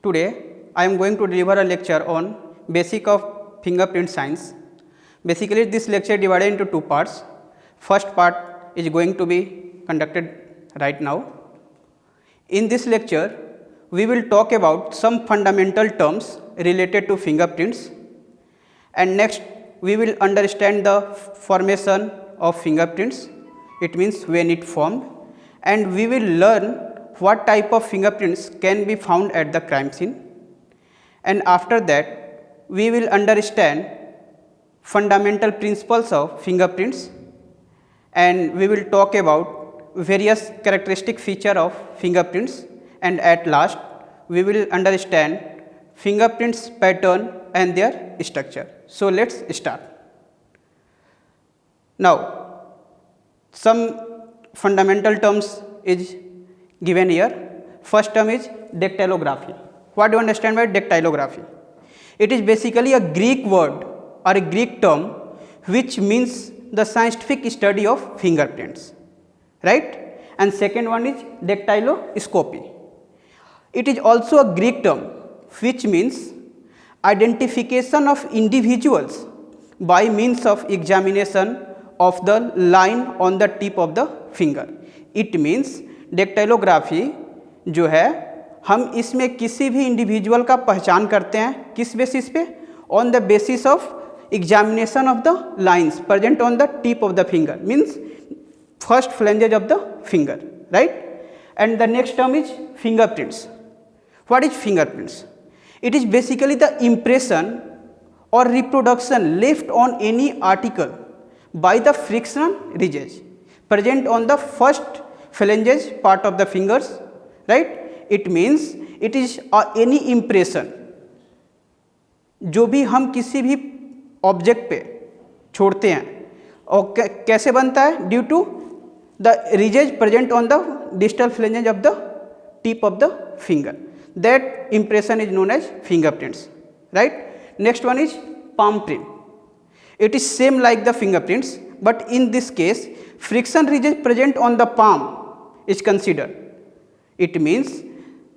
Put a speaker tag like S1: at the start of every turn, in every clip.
S1: Today I am going to deliver a lecture on basic of fingerprint science. Basically this lecture divided into two parts. First part is going to be conducted right now. In this lecture we will talk about some fundamental terms related to fingerprints, and next we will understand the formation of fingerprints, it means when it formed, and we will learn what type of fingerprints can be found at the crime scene, and after that we will understand fundamental principles of fingerprints, and we will talk about various characteristic feature of fingerprints, and at last we will understand fingerprints pattern and their structure. So let's start. Now some fundamental terms is given here. First term is dactylography. What do you understand by dactylography? It is basically a Greek word or a Greek term which means the scientific study of fingerprints, right? And second one is dactyloscopy. It is also a Greek term which means identification of individuals by means of examination of the line on the tip of the finger. It means डेक्टाइलोग्राफी जो है हम इसमें किसी भी individual का पहचान करते हैं किस बेसिस पे, on the basis of examination of the lines present on the tip of the finger, means first phalanges of the finger, right? And the next term is fingerprints. What is fingerprints? It is basically the impression और reproduction left on any article by the frictional ridges present on the first phalanges part of the fingers, right? It means it is any impression जो भी हम किसी भी object पे छोड़ते हैं और कैसे बनता है, due to the ridges present on the distal phalanges of the tip of the finger. That impression is known as fingerprints, right? Next one is palm print. It is same like the fingerprints, but in this case friction ridges present on the palm is considered. It means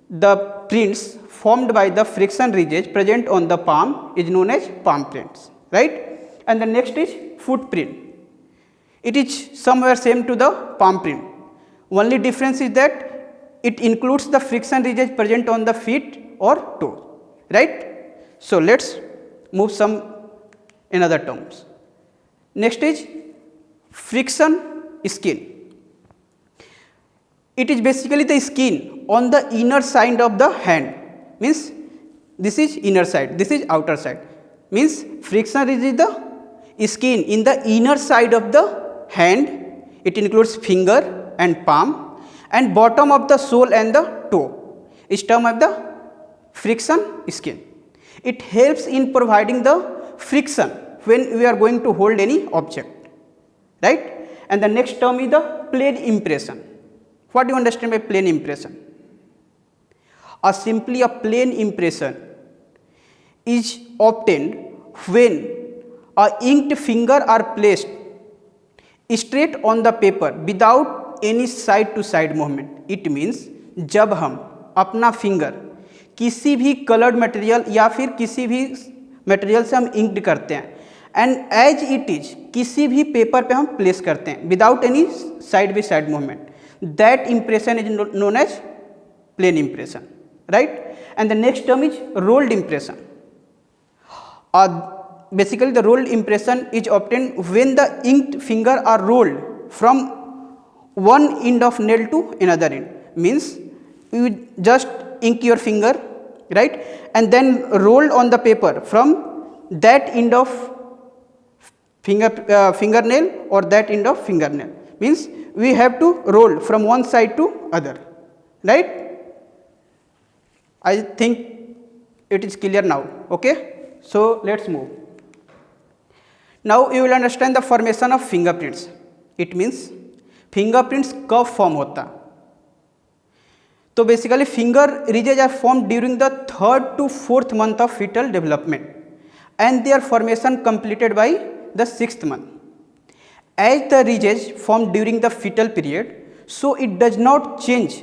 S1: the prints formed by the friction ridges present on the palm is known as palm prints, right? And the next is footprint. It is somewhere same to the palm print. Only difference is that it includes the friction ridges present on the feet or toe, right? So let's move some in other terms. Next is friction skin. It is basically the skin on the inner side of the hand, means this is inner side, this is outer side, means friction is the skin in the inner side of the hand. It includes finger and palm and bottom of the sole and the toe is term of the friction skin. It helps in providing the friction when we are going to hold any object, right? And the next term is the plane impression. What do you understand by plane impression? Simply a plane impression is obtained when a inked finger are placed straight on the paper without any side to side movement. It means जब हम अपना finger किसी भी coloured material या फिर किसी भी material से हम इंक्ड करते हैं एंड एज इट इज किसी भी पेपर पे हम प्लेस करते हैं without any side by side movement, that impression is known as plain impression, right? And the next term is rolled impression. Basically the rolled impression is obtained when the inked finger are rolled from one end of nail to another end. Means you just ink your finger, right, and then roll on the paper from that end of fingernail or that end of fingernail. Means we have to roll from one side to other, right? I think it is clear now. Okay, so let's move. Now you will understand the formation of fingerprints. It means fingerprints कब form होता. तो basically finger ridges are formed during the 3rd to 4th month of fetal development and their formation completed by the 6th month. As the ridges formed during the fetal period, so it does not change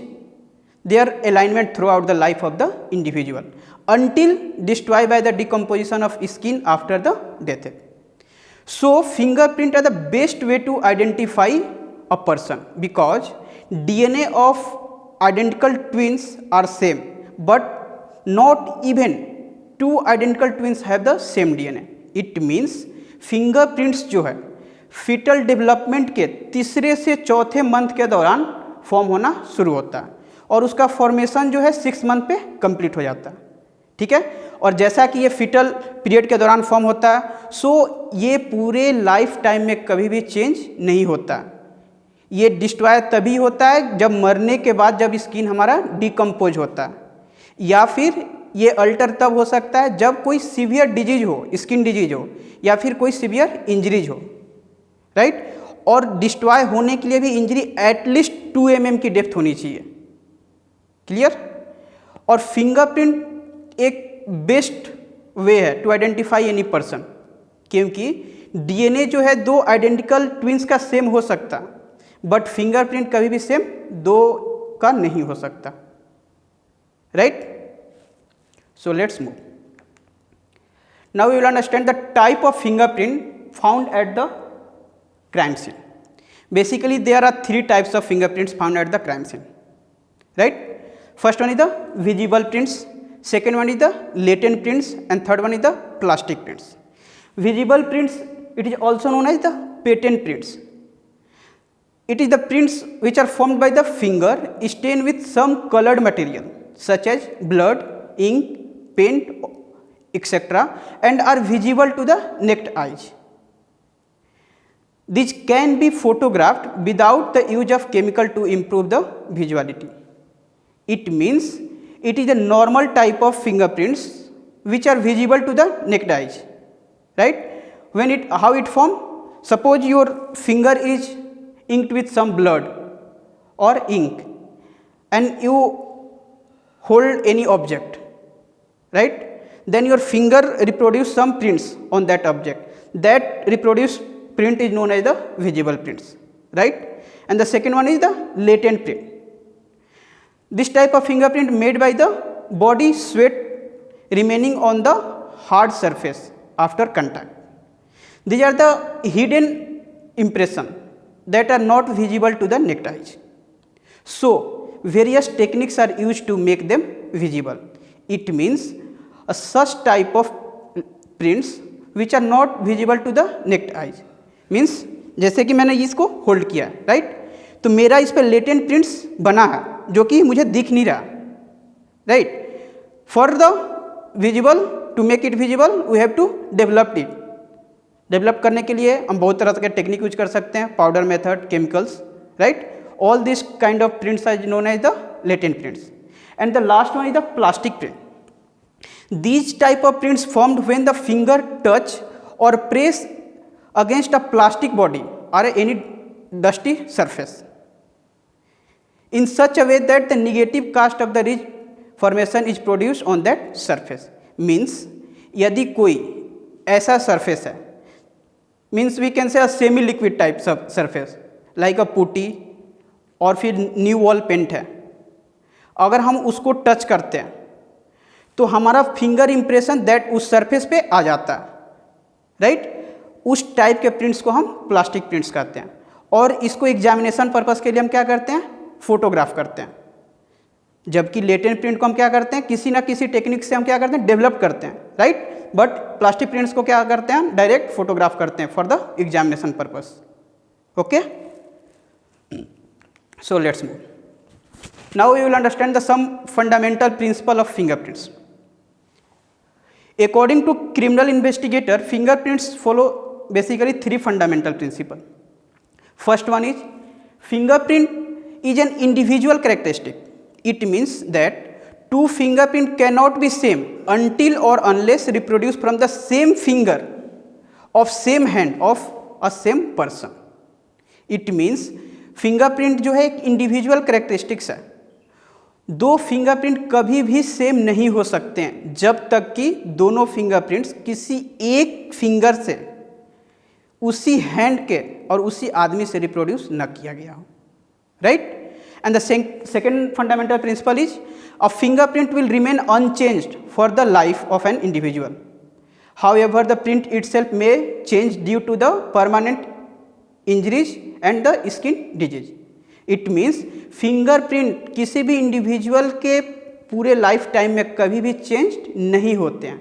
S1: their alignment throughout the life of the individual until destroyed by the decomposition of skin after the death. So fingerprint are the best way to identify a person because DNA of identical twins are same, but not even two identical twins have the same DNA. It means fingerprints जो है fetal development के तीसरे से चौथे month के दौरान form होना शुरू होता है और उसका फॉर्मेशन जो है 6 मंथ पे कंप्लीट हो जाता है, ठीक है। और जैसा कि ये फीटल पीरियड के दौरान फॉर्म होता है, सो ये पूरे लाइफ टाइम में कभी भी चेंज नहीं होता। ये डिस्ट्रॉय तभी होता है जब मरने के बाद जब स्किन हमारा डिकम्पोज होता है, या फिर ये अल्टर तब हो सकता है जब कोई सीवियर डिजीज हो, स्किन डिजीज हो, या फिर कोई सीवियर इंजरीज हो, राइट। और डिस्ट्रॉय होने के लिए भी इंजरी एटलीस्ट 2 mm की डेप्थ होनी चाहिए, क्लियर। और फिंगरप्रिंट एक बेस्ट वे है टू आइडेंटिफाई एनी पर्सन, क्योंकि डीएनए जो है 2 आइडेंटिकल ट्विंस का सेम हो सकता, बट फिंगरप्रिंट कभी भी सेम 2 का नहीं हो सकता, right. So let's move. Now we will understand the type of fingerprint found at the crime scene. Basically there are 3 types of fingerprints found at the crime scene, right. First one is the visible prints, second one is the latent prints, and third one is the plastic prints. Visible prints, it is also known as the patent prints. It is the prints which are formed by the finger stained with some colored material such as blood, ink, paint, etc., and are visible to the naked eyes. These can be photographed without the use of chemical to improve the visuality. It means it is a normal type of fingerprints which are visible to the naked eyes, right. How it form? Suppose your finger is inked with some blood or ink and you hold any object, right. Then your finger reproduce some prints on that object. That reproduced print is known as the visible prints, right. And the second one is the latent print. This type of fingerprint made by the body sweat remaining on the hard surface after contact. These are the hidden impression that are not visible to the naked eyes. So various techniques are used to make them visible. It means a such type of prints which are not visible to the naked eyes. Means जैसे कि मैंने इसको hold किया, right, तो मेरा इस पर latent prints बना है जो कि मुझे दिख नहीं रहा, right. For the visible, to make it visible we have to develop it. Develop करने के लिए हम बहुत तरह के टेक्निक यूज कर सकते हैं, powder method, chemicals, right. All this kind of prints are known as the latent prints. And the last one is the plastic print. These type of prints formed when the finger touch or press against a plastic body or any dusty surface in such a way that the negative cast of the ridge formation is produced on that surface. Means यदि कोई ऐसा surface है, means we can say a semi liquid type surface like a putty और फिर new wall paint है, अगर हम उसको टच करते हैं तो हमारा फिंगर इंप्रेशन दैट उस सरफेस पे आ जाता है, राइट। उस टाइप के प्रिंट्स को हम प्लास्टिक प्रिंट्स कहते हैं। और इसको एग्जामिनेशन पर्पस के लिए हम क्या करते हैं, फोटोग्राफ करते हैं। जबकि लेटेंट प्रिंट को हम क्या करते हैं, किसी ना किसी टेक्निक से हम क्या करते हैं, डेवलप करते हैं, राइट। बट प्लास्टिक प्रिंट्स को क्या करते हैं, डायरेक्ट फोटोग्राफ करते हैं for the examination purpose, okay. So let's move. Now we will understand the some fundamental principle of fingerprints. According to criminal investigator, fingerprints follow basically 3 fundamental principles. First one is fingerprint is an individual characteristic. It means that 2 fingerprint cannot be same until or unless reproduced from the same finger of same hand of a same person. It means fingerprint जो है एक individual characteristics है। 2 fingerprint कभी भी same नहीं हो सकते हैं जब तक कि दोनों फिंगरप्रिंट्स किसी एक फिंगर से उसी हैंड के और उसी आदमी से रिप्रोड्यूस न किया गया हो, right. And the second fundamental principle is a fingerprint will remain unchanged for the life of an individual. However, the print itself may change due to the permanent injuries and the skin disease. It means fingerprint किसी भी individual के पूरे life time में कभी भी change नहीं होते हैं,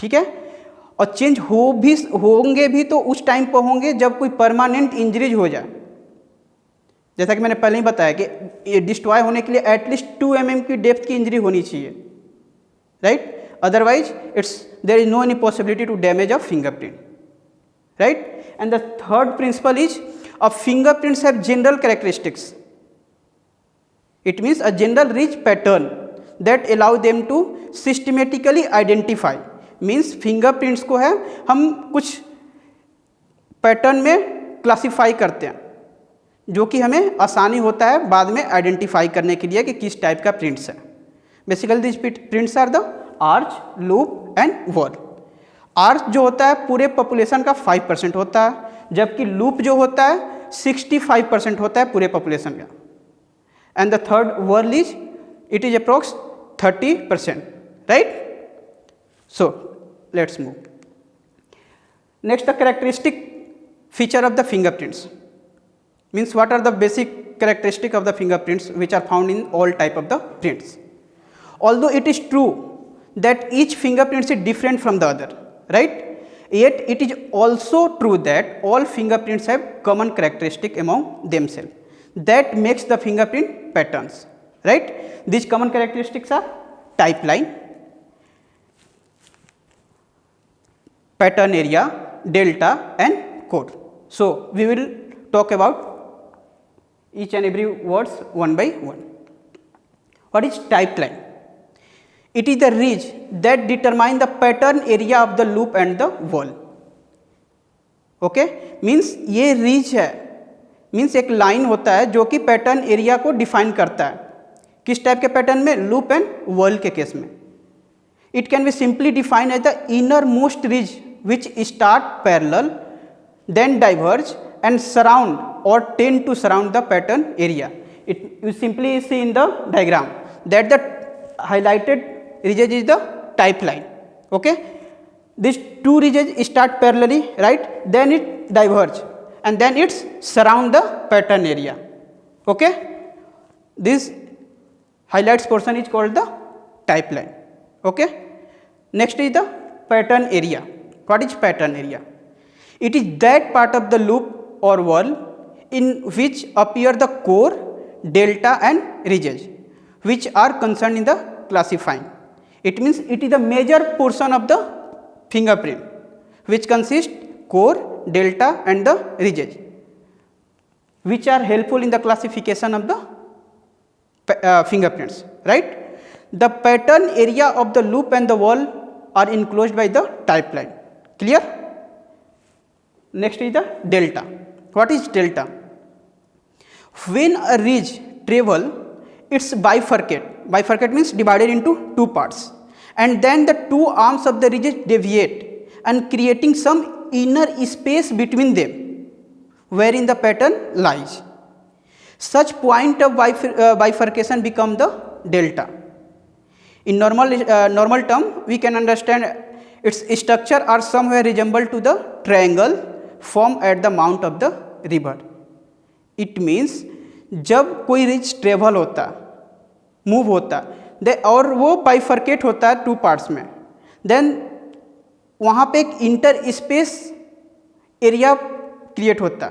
S1: ठीक है। और चेंज होंगे भी तो उस टाइम पर होंगे जब कोई परमानेंट इंजरीज हो जाए। जैसा कि मैंने पहले ही बताया कि ये डिस्ट्रॉय होने के लिए एटलीस्ट 2 mm की डेप्थ की इंजरी होनी चाहिए, right. Otherwise there is no any possibility to damage a fingerprint, right. And the third principle is a fingerprints have general characteristics. It means a general rich pattern that allow them to systematically identify. Means fingerprints को है हम कुछ pattern में classify करते हैं जो कि हमें आसानी होता है बाद में आइडेंटिफाई करने के लिए कि किस टाइप का प्रिंट्स है। Basically this prints are the arch, loop and whorl. Arch जो होता है पूरे पॉपुलेशन का 5% होता है, जबकि लूप जो होता है 65% होता है पूरे पॉपुलेशन का। And the third whorl is it is approx 30%, right. So let's move next. The characteristic feature of the fingerprints means what are the basic characteristic of the fingerprints which are found in all type of the prints. Although it is true that each fingerprint is different from the other, right, yet it is also true that all fingerprints have common characteristic among themselves that makes the fingerprint patterns, right. These common characteristics are type line, pattern area, delta and code. So we will talk about each and every words one by one. What is type line? It is the ridge that determine the pattern area of the loop and the wall. Okay, means ये ridge है, means एक line होता है जो कि pattern area को define करता है। किस टाइप के पैटर्न में? लूप एंड वॉल के केस में। It can be simply define as the inner most ridge which start parallel then diverge and surround or tend to surround the pattern area. You simply see in the diagram that the highlighted ridges is the type line. Okay, these two ridges start parallelly, right, then it diverge and then it's surround the pattern area. Okay, this highlights portion is called the type line. Okay, next is the pattern area. What is pattern area? It is that part of the loop or wall in which appear the core, delta and ridges which are concerned in the classifying. It means it is the major portion of the fingerprint which consists core, delta and the ridges which are helpful in the classification of the fingerprints, right. The pattern area of the loop and the wall are enclosed by the type line. Clear? Next is the delta. What is delta? When a ridge travel, it's bifurcate. Bifurcate means divided into two parts, and then the two arms of the ridges deviate and creating some inner space between them wherein the pattern lies. Such point of bifurcation become the delta. In normal term, we can understand its structure are somewhere resemble to the triangle formed at the mouth of the river. It means जब कोई ridge travel होता, move होता और वो bifurcate होता है two parts में, then वहाँ पे एक इंटर स्पेस एरिया क्रिएट होता,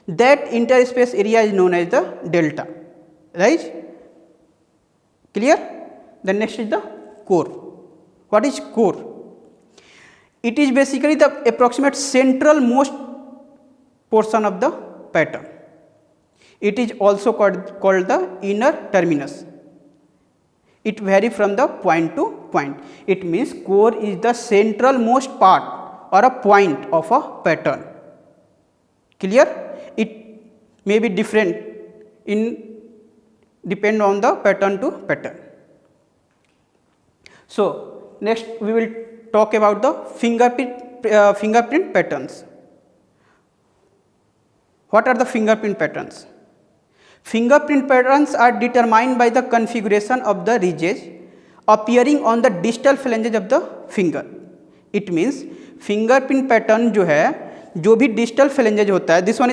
S1: that inter space area is known as the delta, right. Clear? The next is the core. What is core? It is basically the approximate central most portion of the pattern. It is also called the inner terminus. It varies from the point to point. It means core is the central most part or a point of a pattern. Clear? It may be different in depend on the pattern to pattern. So next we will talk about the fingerprint patterns. What are the fingerprint patterns? Fingerprint patterns are determined by the configuration of the ridges appearing on the distal phalanges of the finger. It means fingerprint pattern जो है, जो भी distal phalanges होता है, this one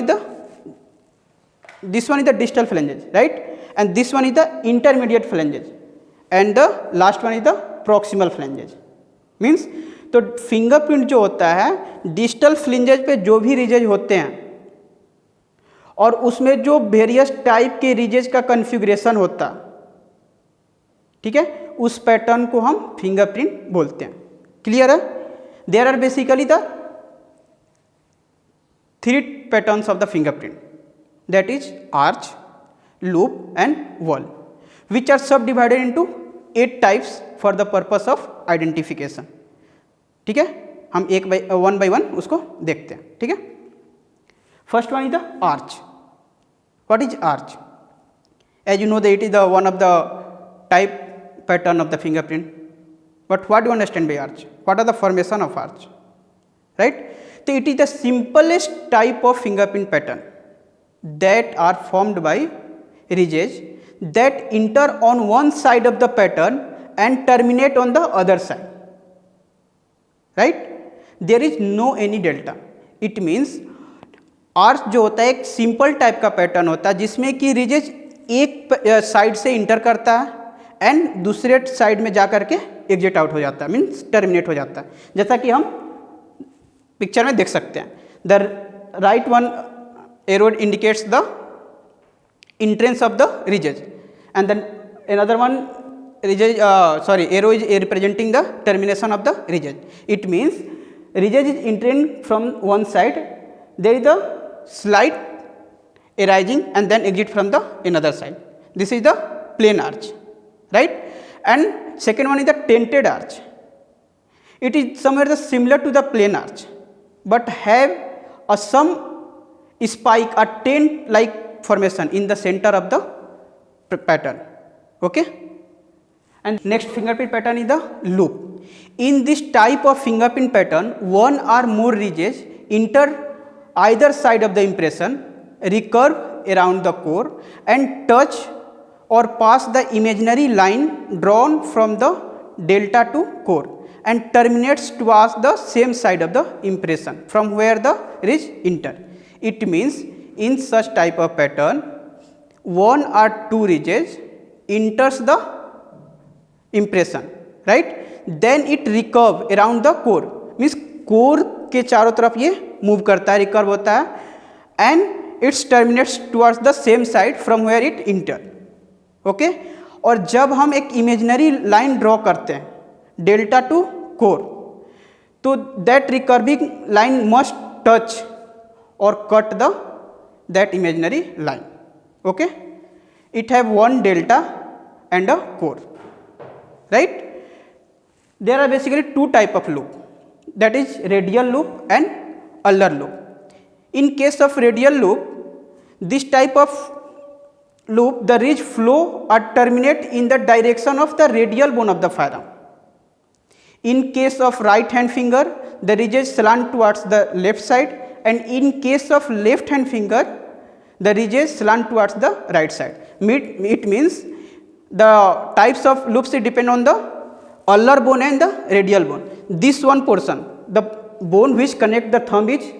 S1: is the distal phalanges, right? And this one is the intermediate phalanges, and the last one is the proximal phalanges. Means तो fingerprint जो होता है डिस्टल फ्लिंजेज पे जो भी रिजेज होते हैं और उसमें जो वेरियस टाइप के रिजेज का कन्फिगरेशन होता, ठीक है, उस पैटर्न को हम फिंगरप्रिंट बोलते हैं. क्लियर है? There are basically the 3 patterns of the fingerprint, that is arch, loop and whorl, which are subdivided into 8 types for the purpose of identification. ठीक है, हम वन बाय वन उसको देखते हैं. ठीक है, first one is the arch. What is arch? As you know that it is the one of the type pattern of the fingerprint. But what do understand by arch? What are the formation of arch? Right, तो it is the simplest type of fingerprint pattern that are formed by ridges that enter on one side of the pattern and terminate on the other side. Right? There is no any delta. It means arch जो होता है एक simple type का pattern होता है जिसमें कि ridges एक साइड से इंटर करता है एंड दूसरे साइड में जा करके एग्जिट आउट हो जाता है, मीन्स टर्मिनेट हो जाता है, जैसा कि हम पिक्चर में देख सकते हैं. The right one arrow indicates the entrance of the ridges, and then another one arrow is representing the termination of the ridges. It means ridges is entering from one side, there is a slight arising and then exit from the another side. This is the plain arch, right? And second one is the tented arch. It is somewhere similar to the plain arch but have a some spike, a tent like formation in the center of the pattern. Okay, and next fingerprint pattern is the loop. In this type of fingerprint pattern, one or more ridges enter either side of the impression, recurve around the core and touch or pass the imaginary line drawn from the delta to core and terminates towards the same side of the impression from where the ridge enter. It means in such type of pattern, one or two ridges enters the impression, right? Then it recurve around the core, means core के चारों तरफ ये move करता है, recurve होता है, and it terminates towards the same side from where it enter. Okay? और जब हम एक imaginary line draw करते हैं delta to core, तो that recurving line must touch or cut that imaginary line. Okay, it have one delta and a core, right? There are basically 2 type of loop, that is radial loop and ulnar loop. In case of radial loop, this type of loop, the ridge flow or terminate in the direction of the radial bone of the forearm. In case of right hand finger, the ridges slant towards the left side, and in case of left hand finger, the ridges slant towards the right side. It means the types of loops depend on the ulnar bone and the radial bone. This one portion, the bone which connect the thumb is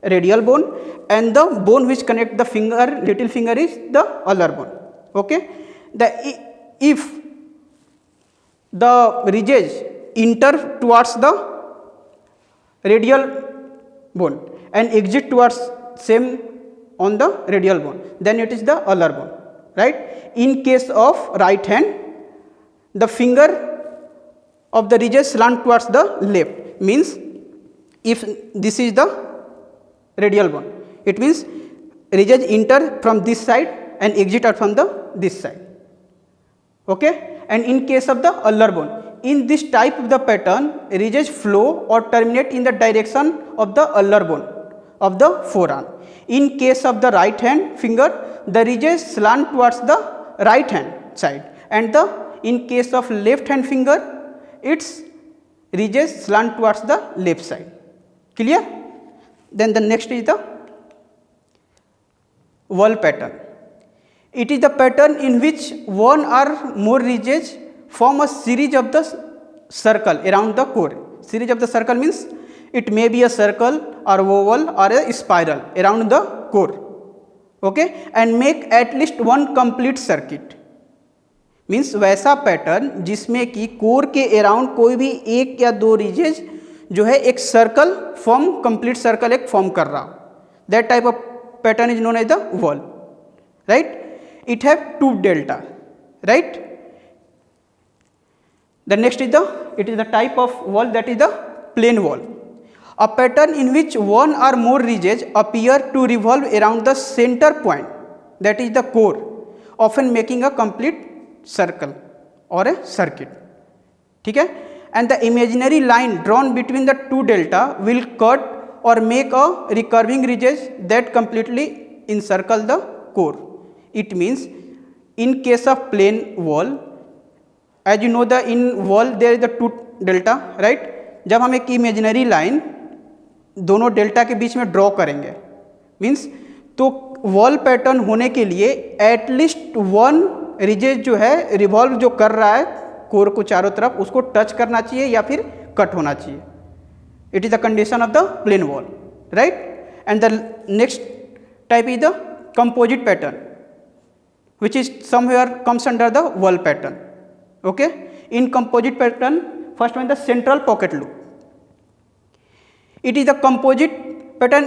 S1: radial bone, and the bone which connect the finger, little finger, is the ulnar bone. Okay, if the ridges enter towards the radial bone and exit towards same on the radial bone, then it is the ulnar bone, right? In case of right hand, the finger of the ridges slant towards the left, means if this is the radial bone, it means ridges enter from this side and exit out from this side. Okay, and in case of the ulnar bone, in this type of the pattern, ridges flow or terminate in the direction of the ulnar bone of the forearm. In case of the right hand finger, the ridges slant towards the right hand side, and in case of left hand finger, its ridges slant towards the left side. Clear? Then the next is the whorl pattern. It is the pattern in which one or more ridges form a series of the circle around the core. Series of the circle means it may be a circle or oval or a spiral around the core, okay, and make at least one complete circuit. Means वैसा pattern जिसमें कि core के around कोई भी एक या दो रीजेज जो है एक सर्कल फॉर्म, कंप्लीट सर्कल एक फॉर्म कर रहा, that type of pattern is known as the whorl, right. It have two delta, right. The next is the, it is the type of whorl that is the plain whorl. A pattern in which one or more ridges appear to revolve around the center point, that is the core, often making a complete circle or a circuit. ठीक है. And the imaginary line drawn between the two delta will cut or make a recurving ridges that completely encircle the core. It means in case of plane wall, as you know the in wall there is the two delta, right. जब हम एक imaginary line दोनों delta के बीच में draw करेंगे, means तो wall pattern होने के लिए एटलीस्ट वन रिजेज जो है रिवॉल्व जो कर रहा है कोर को चारों तरफ, उसको टच करना चाहिए या फिर कट होना चाहिए. It is the condition of the plain wall, right. And the next type is the composite pattern which is somewhere comes under the wall pattern, okay. In composite pattern first one the central pocket loop. It is the composite pattern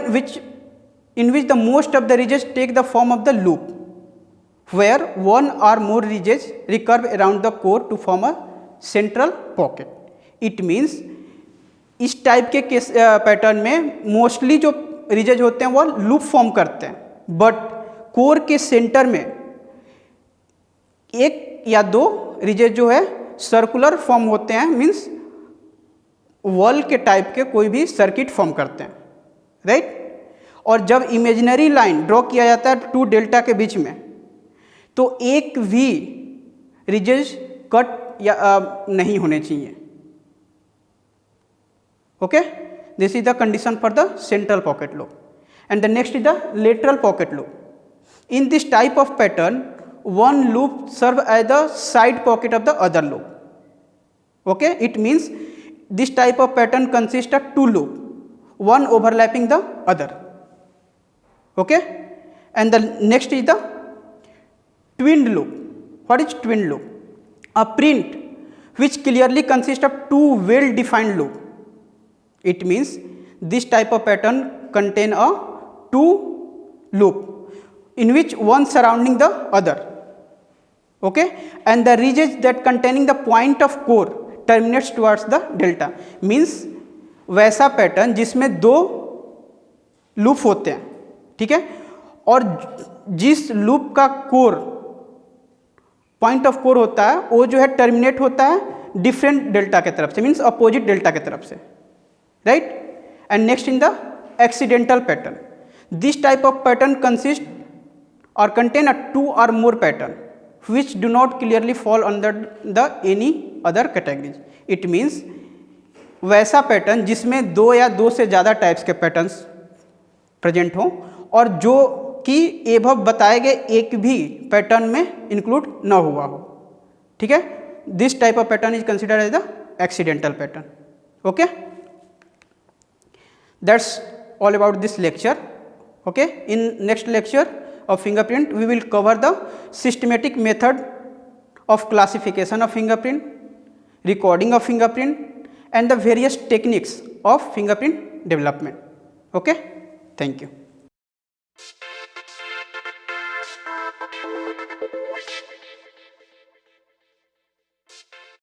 S1: in which the most of the ridges take the form of the loop, where one or more ridges recurve around the core to form a central pocket. It means इस type के case pattern में mostly जो ridges होते हैं वो loop form करते हैं, but core के सेंटर में एक या दो ridges जो है सर्कुलर फॉर्म होते हैं, मीन्स वॉल के टाइप के कोई भी सर्किट फॉर्म करते हैं, राइट. और जब इमेजिनरी लाइन ड्रॉ किया जाता है टू डेल्टा के बीच में, तो एक भी रिजेज कट या नहीं होने चाहिए, okay. This is the condition for the central pocket loop. And the next is the lateral pocket loop. In this type of pattern one loop serve as the side pocket of the other loop, okay. It means this type of pattern consists of two loop, one overlapping the other, okay. And the next is the twinned loop. What is twinned loop? A print which clearly consists of two well defined loop. It means this type of pattern contain a two loop in which one surrounding the other, okay. And the ridges that containing the point of core terminates towards the delta. Means वैसा pattern जिसमें दो loop होते हैं, ठीक है, और जिस loop का कोर पॉइंट ऑफ कोर होता है वो जो है टर्मिनेट होता है डिफरेंट डेल्टा की तरफ से, मीन्स अपोजिट डेल्टा की तरफ से, right. And next in the accidental pattern. This type of pattern consist और कंटेन अ टू और मोर pattern which do not clearly fall under the any other categories. It means वैसा pattern जिसमें दो या दो से ज़्यादा टाइप्स के पैटर्न्स प्रेजेंट हों और जो कि एबव बताए गए एक भी पैटर्न में इंक्लूड न हुआ हो, ठीक है. This type of pattern is considered as the accidental pattern, okay. That's all about this lecture, okay. In next lecture of fingerprint we will cover the systematic method of classification of fingerprint, recording of fingerprint and the various techniques of fingerprint development, okay. Thank you.